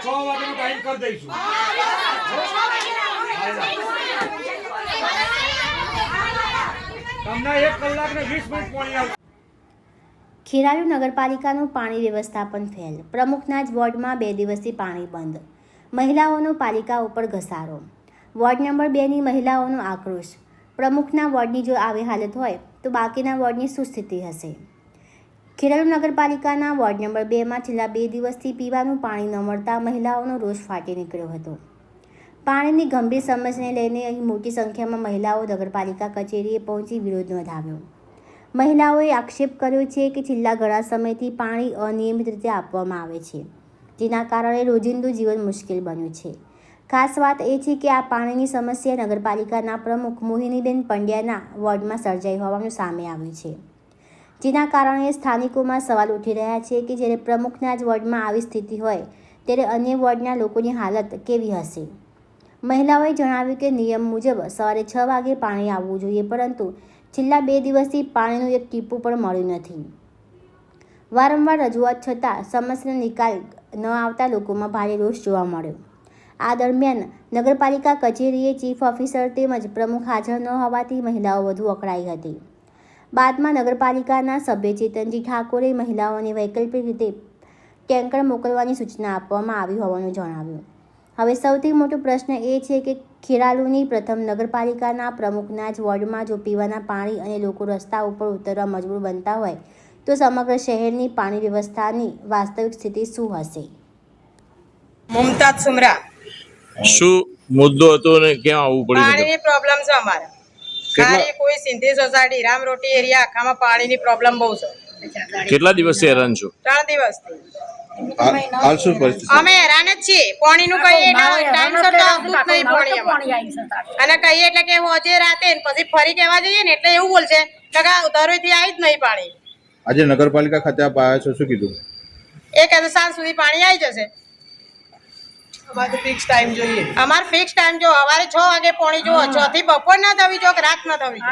6 વાગ્યાનો ટાઈમ કરી દઈશું। તમને 1 કલાક ને 20 મિનિટ પાણી આવશે। ખેરાલુ નગરપાલિકાનું પાણી વ્યવસ્થાપન ફેલ, પ્રમુખના જ વોર્ડમાં 2 દિવસથી પાણી બંધ, મહિલાઓનો પાલિકા ઉપર ઘસારો। વોર્ડ નંબર 2ની મહિલાઓનો આક્રોશ, પ્રમુખના વોર્ડની જો આવી હાલત હોય તો બાકીના વોર્ડની શું સ્થિતિ હશે? ખેરાલુ નગરપાલિકાના વોર્ડ નંબર 2માં છેલ્લા 2 દિવસથી પીવાનું પાણી ન મળતા મહિલાઓનો રોષ ફાટી નીકળ્યો હતો। પાણીની ગંભીર સમસ્યાને લઈને અહીં મોટી સંખ્યામાં મહિલાઓ નગરપાલિકા કચેરીએ પહોંચી વિરોધ નોંધાવ્યો। મહિલાઓએ આક્ષેપ કર્યો છે કે છેલ્લા ઘણા સમયથી પાણી અનિયમિત રીતે આપવામાં આવે છે, જેના કારણે રોજિંદુ જીવન મુશ્કેલ બન્યું છે। ખાસ વાત એ છે કે આ પાણીની સમસ્યા નગરપાલિકાના પ્રમુખ મોહિનીબેન પંડ્યાના વોર્ડમાં સર્જાઈ હોવાનું સામે આવ્યું છે, જેના કારણે સ્થાનિકોમાં સવાલ ઉઠી રહ્યા છે કે જ્યારે પ્રમુખના જ વોર્ડમાં આવી સ્થિતિ હોય ત્યારે અન્ય વોર્ડના લોકોની હાલત કેવી હશે? મહિલાઓએ જણાવ્યું કે નિયમ મુજબ સવારે 6 વાગે પાણી આવવું જોઈએ, પરંતુ છેલ્લા 2 દિવસથી પાણીનું એક ટીપું પણ મળ્યું નથી। વારંવાર રજૂઆત છતાં સમસ્યાનો નિકાલ ન આવતા લોકોમાં ભારે રોષ જોવા મળ્યો। આ દરમિયાન નગરપાલિકા કચેરીએ ચીફ ઓફિસર તેમજ પ્રમુખ હાજર ન હોવાથી મહિલાઓ વધુ અકળાઈ હતી। બાદમાં નગરપાલિકાના સભ્ય ચેતનજી ઠાકોરે મહિલાઓને વૈકલ્પિક રીતે ટેન્કર મોકલવાની સૂચના આપવામાં આવી હોવાનું જણાવ્યું। હવે સૌથી મોટો પ્રશ્ન એ છે કે ખેરાલુની પ્રથમ નગરપાલિકાના પ્રમુખના જ વોર્ડમાં જો પીવાના પાણી અને લોકો રસ્તા ઉપર ઉતરવા મજબૂર બનતા હોય તો સમગ્ર શહેરની પાણી વ્યવસ્થાની વાસ્તવિક સ્થિતિ શું હશે? મુમતાજ સુમરા। શું મુદ્દો હતો ને ક્યાં આવવું પડ્યું? પાણીની પ્રોબ્લેમ છે અમારે। ખાલી કોઈ સિંધી સોસાયટી રામરોટી એરિયા આખામાં પાણીની પ્રોબ્લેમ બહુ છે। કેટલા દિવસથી હેરાન છો? 3 દિવસથી હાલ શું પરિસ્થિતિ? અમે હેરાન જ છીએ। પાણીનું કહીએ ટાઈમસર તો આવતું જ નહીં પાણી અમારે। અને કહીએ એટલે કે હોજે રાતે ને પછી ફરી કહેવા જઈએ ને એટલે એવું બોલશે કે દરોઈથી આવી જ નહીં પાણી। આજે નગરપાલિકા ખાતે આપ આવ્યા છો, શું કીધું? એ કહે સાંજ સુધી પાણી આવી જશે। અમારે ફિક્સ ટાઈમ જોઈએ। અમારે ફિક્સ ટાઈમ જો સવારે 6 વાગે પાણી જો 6 થી બપોર ના થવી જો કે રાત ના થવી।